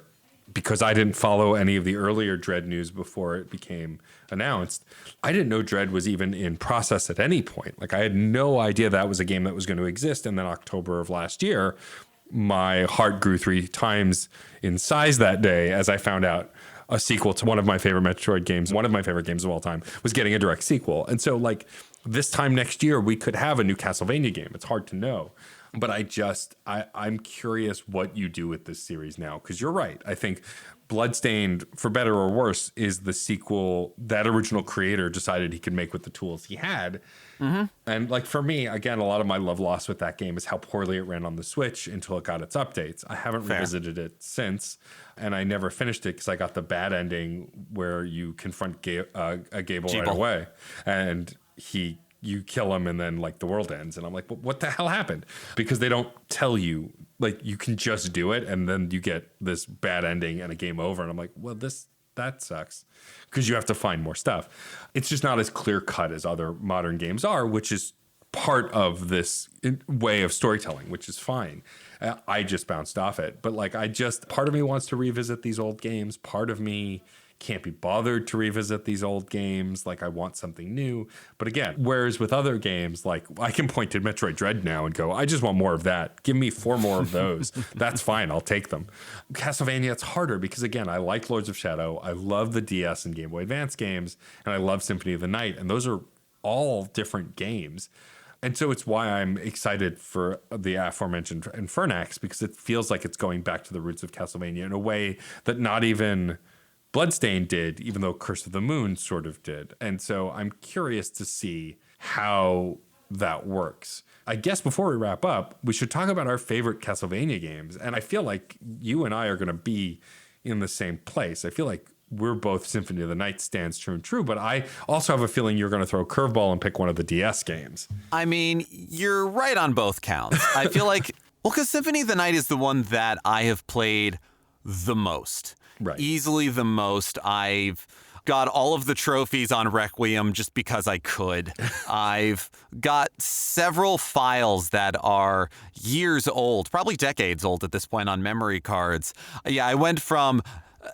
because I didn't follow any of the earlier Dread news before it became announced, I didn't know Dread was even in process at any point. Like, I had no idea that was a game that was going to exist. And then October of last year, my heart grew 3 times in size that day as I found out a sequel to one of my favorite Metroid games, one of my favorite games of all time, was getting a direct sequel. And so, like, this time next year, we could have a new Castlevania game. It's hard to know. But I'm curious what you do with this series now, because you're right. I think Bloodstained, for better or worse, is the sequel that original creator decided he could make with the tools he had. Mm-hmm. And like for me, again, a lot of my love lost with that game is how poorly it ran on the Switch until it got its updates. I haven't revisited it since, and I never finished it because I got the bad ending where you confront a Gable right away, and you kill him and then like the world ends. And I'm like, what the hell happened? Because they don't tell you, like, you can just do it and then you get this bad ending and a game over. And I'm like, well, that sucks, because you have to find more stuff. It's just not as clear cut as other modern games are, which is part of this way of storytelling, which is fine. I just bounced off it. But like, part of me wants to revisit these old games. Part of me can't be bothered to revisit these old games. Like, I want something new. But again, whereas with other games, like, I can point to Metroid Dread now and go, I just want more of that. Give me 4 more of those. That's fine. I'll take them. Castlevania, it's harder because, again, I like Lords of Shadow. I love the DS and Game Boy Advance games. And I love Symphony of the Night. And those are all different games. And so it's why I'm excited for the aforementioned Infernax, because it feels like it's going back to the roots of Castlevania in a way that not even Bloodstained did, even though Curse of the Moon sort of did. And so I'm curious to see how that works. I guess before we wrap up, we should talk about our favorite Castlevania games. And I feel like you and I are going to be in the same place. I feel like we're both Symphony of the Night stands true and true, but I also have a feeling you're going to throw a curveball and pick one of the DS games. I mean, you're right on both counts. I feel like, well, because Symphony of the Night is the one that I have played the most. Right. Easily the most. I've got all of the trophies on Requiem just because I could. I've got several files that are years old, probably decades old at this point, on memory cards. Yeah, I went from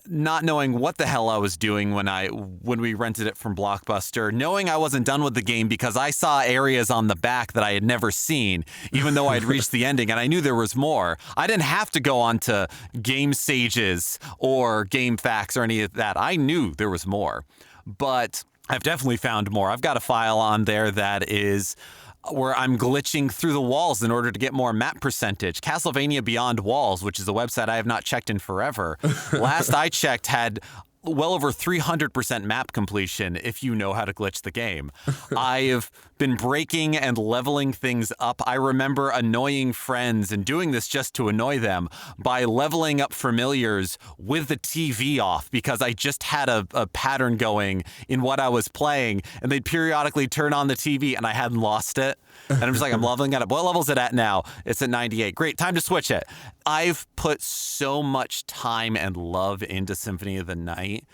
not knowing what the hell I was doing when we rented it from Blockbuster, knowing I wasn't done with the game because I saw areas on the back that I had never seen, even though I'd reached the ending and I knew there was more. I didn't have to go on to Game Sages or Game Facts or any of that. I knew there was more, but I've definitely found more. I've got a file on there that is where I'm glitching through the walls in order to get more map percentage. Castlevania Beyond Walls, which is a website I have not checked in forever. Last I checked had well over 300% map completion if you know how to glitch the game. I have been breaking and leveling things up. I remember annoying friends and doing this just to annoy them by leveling up familiars with the TV off because I just had a pattern going in what I was playing, and they'd periodically turn on the TV and I hadn't lost it. And I'm just like, I'm leveling it up. What level's it at now? It's at 98. Great, time to switch it. I've put so much time and love into Symphony of the Night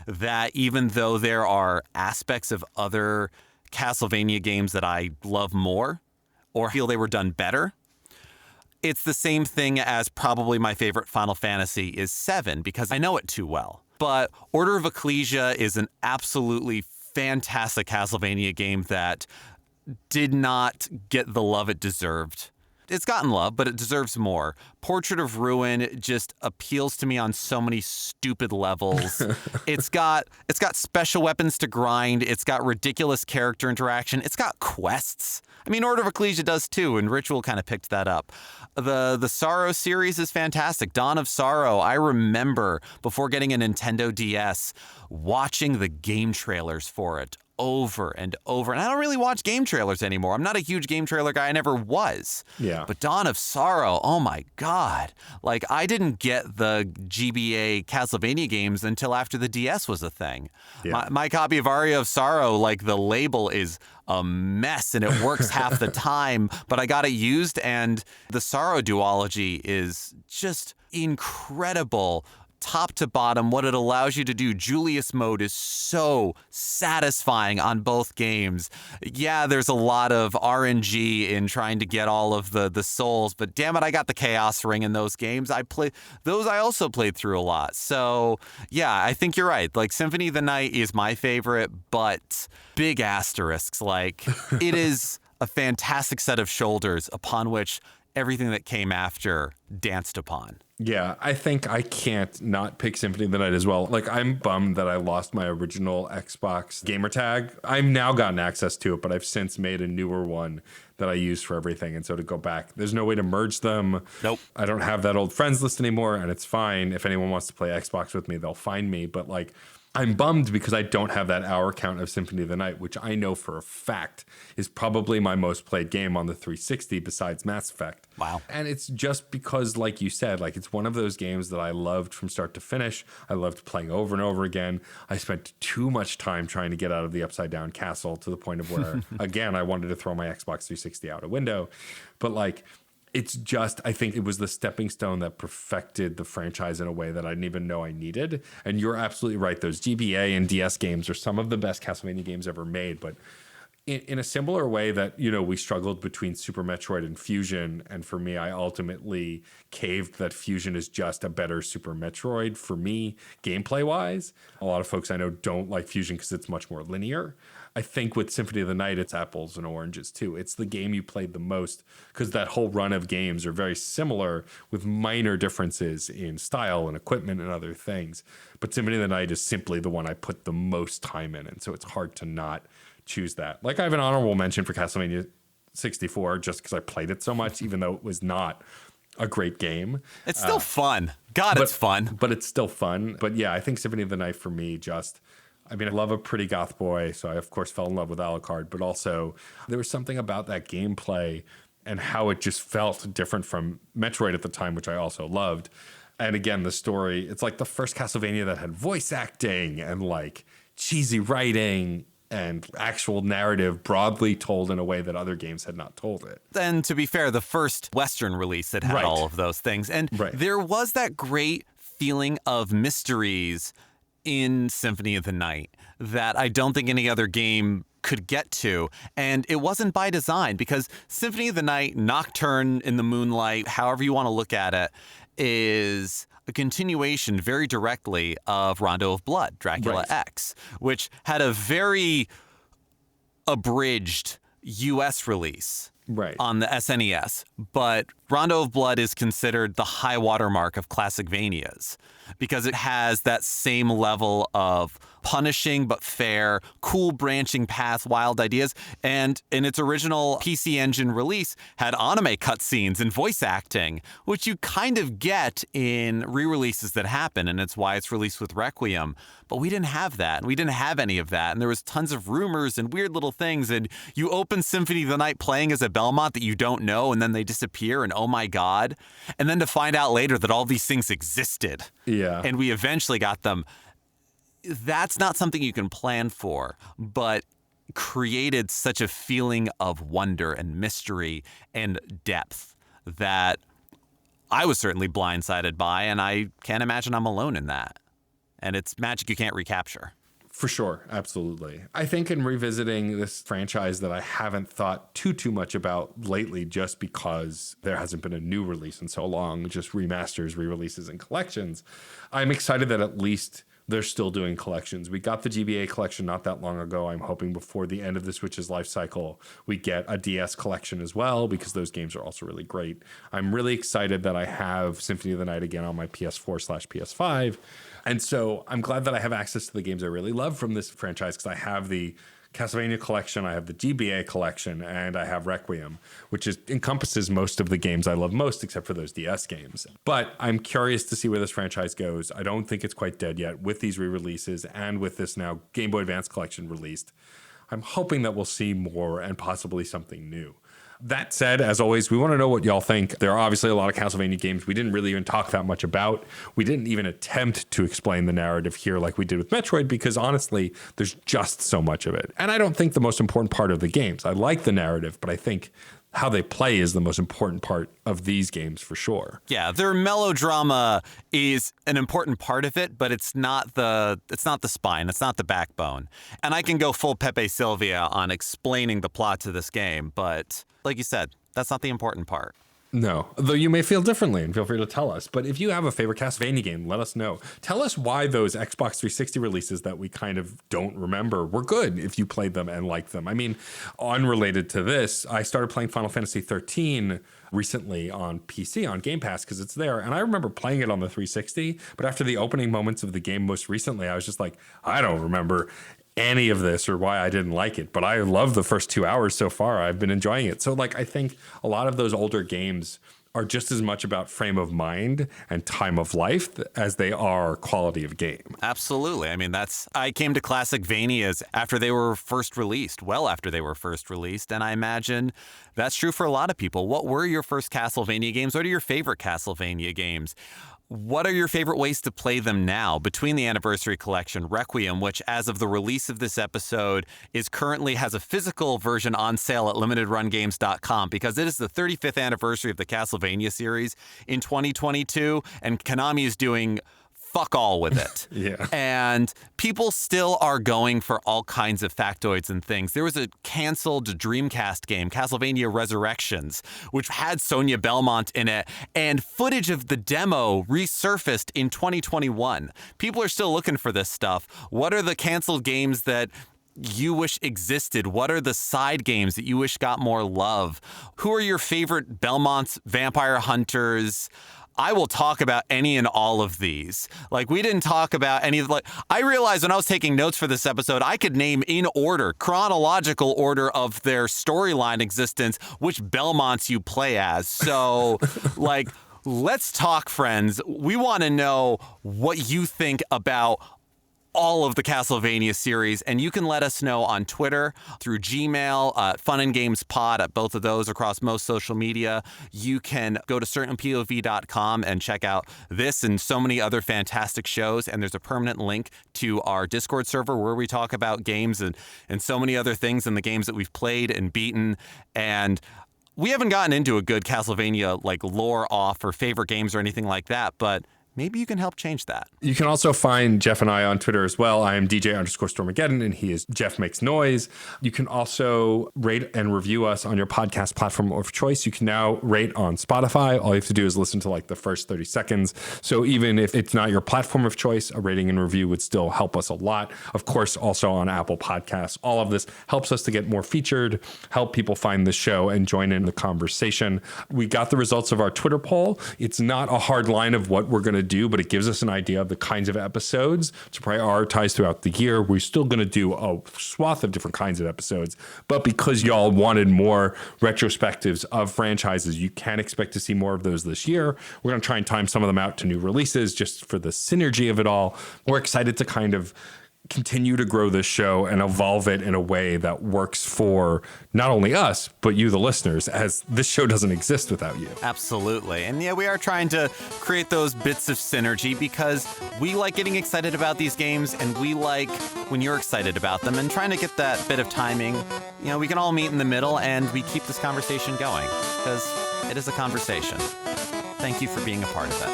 that even though there are aspects of other Castlevania games that I love more or feel they were done better, it's the same thing as probably my favorite Final Fantasy is 7 because I know it too well. But Order of Ecclesia is an absolutely fantastic Castlevania game that did not get the love it deserved. It's gotten love, but it deserves more. Portrait of Ruin just appeals to me on so many stupid levels. It's got special weapons to grind. It's got ridiculous character interaction. It's got quests. I mean, Order of Ecclesia does too, and Ritual kind of picked that up. The Sorrow series is fantastic. Dawn of Sorrow, I remember before getting a Nintendo DS, watching the game trailers for it over and over. And I don't really watch game trailers anymore. I'm not a huge game trailer guy. I never was. Yeah. But Dawn of Sorrow, oh my God. Like, I didn't get the GBA Castlevania games until after the DS was a thing. Yeah. My copy of Aria of Sorrow, like, the label is a mess and it works half the time, but I got it used, and the Sorrow duology is just incredible top to bottom, what it allows you to do. Julius mode is so satisfying on both games. Yeah, there's a lot of RNG in trying to get all of the souls, but damn it, I got the Chaos Ring in those games. I also played through a lot. So yeah, I think you're right. Like, Symphony of the Night is my favorite, but big asterisks. Like, it is a fantastic set of shoulders upon which everything that came after danced upon. Yeah, I think I can't not pick Symphony of the Night as well. Like, I'm bummed that I lost my original Xbox gamer tag. I've now gotten access to it, but I've since made a newer one that I use for everything. And so to go back, there's no way to merge them. Nope. I don't have that old friends list anymore, and it's fine. If anyone wants to play Xbox with me, they'll find me. But like, I'm bummed because I don't have that hour count of Symphony of the Night, which I know for a fact is probably my most played game on the 360 besides Mass Effect. Wow. And it's just because, like you said, like, it's one of those games that I loved from start to finish. I loved playing over and over again. I spent too much time trying to get out of the upside down castle to the point of where, again, I wanted to throw my Xbox 360 out a window. But like, it's just, I think it was the stepping stone that perfected the franchise in a way that I didn't even know I needed. And you're absolutely right. Those GBA and DS games are some of the best Castlevania games ever made. But in a similar way that, you know, we struggled between Super Metroid and Fusion. And for me, I ultimately caved that Fusion is just a better Super Metroid for me, gameplay wise. A lot of folks I know don't like Fusion because it's much more linear. I think with Symphony of the Night, it's apples and oranges too. It's the game you played the most because that whole run of games are very similar with minor differences in style and equipment and other things. But Symphony of the Night is simply the one I put the most time in. And so it's hard to not choose that. Like, I have an honorable mention for Castlevania 64 just because I played it so much, even though it was not a great game. It's still fun. God, it's fun. But it's still fun. But yeah, I think Symphony of the Night for me just... I mean, I love a pretty goth boy, so I, of course, fell in love with Alucard, but also there was something about that gameplay and how it just felt different from Metroid at the time, which I also loved. And again, the story, it's like the first Castlevania that had voice acting and like cheesy writing and actual narrative broadly told in a way that other games had not told it. And to be fair, the first Western release that had all of those things. And there was that great feeling of mysteries in Symphony of the Night that I don't think any other game could get to. And it wasn't by design, because Symphony of the Night, Nocturne in the Moonlight, however you want to look at it, is a continuation very directly of Rondo of Blood, Dracula X, which had a very abridged US release on the SNES. But Rondo of Blood is considered the high watermark of Classicvanias because it has that same level of punishing but fair, cool branching path, wild ideas. And in its original PC Engine release had anime cutscenes and voice acting, which you kind of get in re-releases that happen, and it's why it's released with Requiem. But we didn't have that. We didn't have any of that. And there was tons of rumors and weird little things. And you open Symphony of the Night playing as a Belmont that you don't know, and then they disappear, and oh my God. And then to find out later that all these things existed. Yeah. And we eventually got them. That's not something you can plan for, but created such a feeling of wonder and mystery and depth that I was certainly blindsided by, and I can't imagine I'm alone in that. And it's magic you can't recapture. For sure. Absolutely. I think in revisiting this franchise that I haven't thought too much about lately, just because there hasn't been a new release in so long, just remasters, re-releases, and collections, I'm excited that at least they're still doing collections. We got the GBA collection not that long ago. I'm hoping before the end of the Switch's life cycle, we get a DS collection as well, because those games are also really great. I'm really excited that I have Symphony of the Night again on my PS4/PS5. And so I'm glad that I have access to the games I really love from this franchise, because I have the Castlevania collection, I have the GBA collection, and I have Requiem, which encompasses most of the games I love most, except for those DS games. But I'm curious to see where this franchise goes. I don't think it's quite dead yet with these re-releases and with this now Game Boy Advance collection released. I'm hoping that we'll see more and possibly something new. That said, as always, we want to know what y'all think. There are obviously a lot of Castlevania games we didn't really even talk that much about. We didn't even attempt to explain the narrative here like we did with Metroid, because honestly, there's just so much of it. And I don't think the most important part of the games. I like the narrative, but I think how they play is the most important part of these games for sure. Yeah, their melodrama is an important part of it, but it's not the spine, it's not the backbone. And I can go full Pepe Sylvia on explaining the plot to this game, but like you said, that's not the important part. No, though you may feel differently, and feel free to tell us. But if you have a favorite Castlevania game, let us know. Tell us why those Xbox 360 releases that we kind of don't remember were good if you played them and liked them. I mean, unrelated to this, I started playing Final Fantasy 13 recently on PC, on Game Pass, because it's there. And I remember playing it on the 360, but after the opening moments of the game most recently, I was just like, I don't remember any of this or why I didn't like it, but I love the first 2 hours so far. I've been enjoying it. So like, I think a lot of those older games are just as much about frame of mind and time of life as they are quality of game. Absolutely. I mean, I came to Classic Vanias after they were first released, well after they were first released, and I imagine that's true for a lot of people. What were your first Castlevania games? What are your favorite Castlevania games? What are your favorite ways to play them now? Between the Anniversary Collection, Requiem, which as of the release of this episode has a physical version on sale at limitedrungames.com because it is the 35th anniversary of the Castlevania series in 2022, and Konami is doing fuck all with it. Yeah. And people still are going for all kinds of factoids and things. There was a canceled Dreamcast game, Castlevania Resurrections, which had Sonia Belmont in it, and footage of the demo resurfaced in 2021. People are still looking for this stuff. What are the canceled games that you wish existed? What are the side games that you wish got more love? Who are your favorite Belmonts, Vampire Hunters? I will talk about any and all of these. Like, we didn't talk about any of, I realized when I was taking notes for this episode, I could name in order, chronological order of their storyline existence, which Belmonts you play as. So, let's talk, friends. We want to know what you think about all of the Castlevania series, and you can let us know on Twitter, through Gmail, Fun and Games Pod at both of those across most social media. You can go to certainpov.com and check out this and so many other fantastic shows, and there's a permanent link to our Discord server where we talk about games and so many other things and the games that we've played and beaten. And we haven't gotten into a good Castlevania lore off or favorite games or anything like that, but maybe you can help change that. You can also find Geoff and I on Twitter as well. I am DJ_Stormageddon, and he is Geoff Makes Noise. You can also rate and review us on your podcast platform of choice. You can now rate on Spotify. All you have to do is listen to the first 30 seconds. So even if it's not your platform of choice, a rating and review would still help us a lot. Of course, also on Apple Podcasts. All of this helps us to get more featured, help people find the show and join in the conversation. We got the results of our Twitter poll. It's not a hard line of what we're going to do, but it gives us an idea of the kinds of episodes to prioritize throughout the year. We're still going to do a swath of different kinds of episodes, but because y'all wanted more retrospectives of franchises, you can expect to see more of those this year. We're going to try and time some of them out to new releases just for the synergy of it all. We're excited to kind of continue to grow this show and evolve it in a way that works for not only us, but you, the listeners, as this show doesn't exist without you. Absolutely. And yeah, we are trying to create those bits of synergy because we like getting excited about these games and we like when you're excited about them, and trying to get that bit of timing. We can all meet in the middle and we keep this conversation going because it is a conversation. Thank you for being a part of it.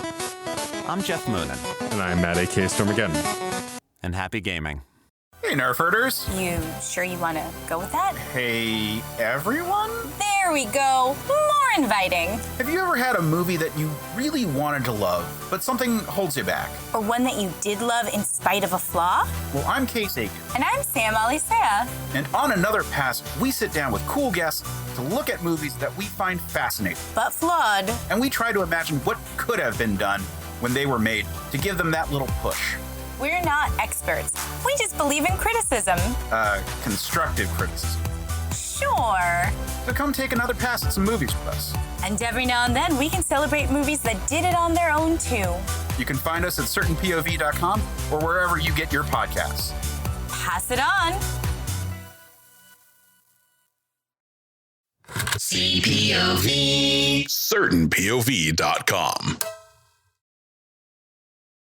I'm Jeff Moonen. And I'm Matt, a.k.a. Stormageddon. And happy gaming. Hey, Nerf herders. You sure you want to go with that? Hey, everyone. There we go. More inviting. Have you ever had a movie that you really wanted to love, but something holds you back? Or one that you did love in spite of a flaw? Well, I'm Case Aiken. And I'm Sam Alisea. And on Another Pass, we sit down with cool guests to look at movies that we find fascinating. But flawed. And we try to imagine what could have been done when they were made to give them that little push. We're not experts. We just believe in criticism. Constructive criticism. Sure. So come take another pass at some movies with us. And every now and then, we can celebrate movies that did it on their own, too. You can find us at certainpov.com or wherever you get your podcasts. Pass it on. CPOV. CertainPOV.com.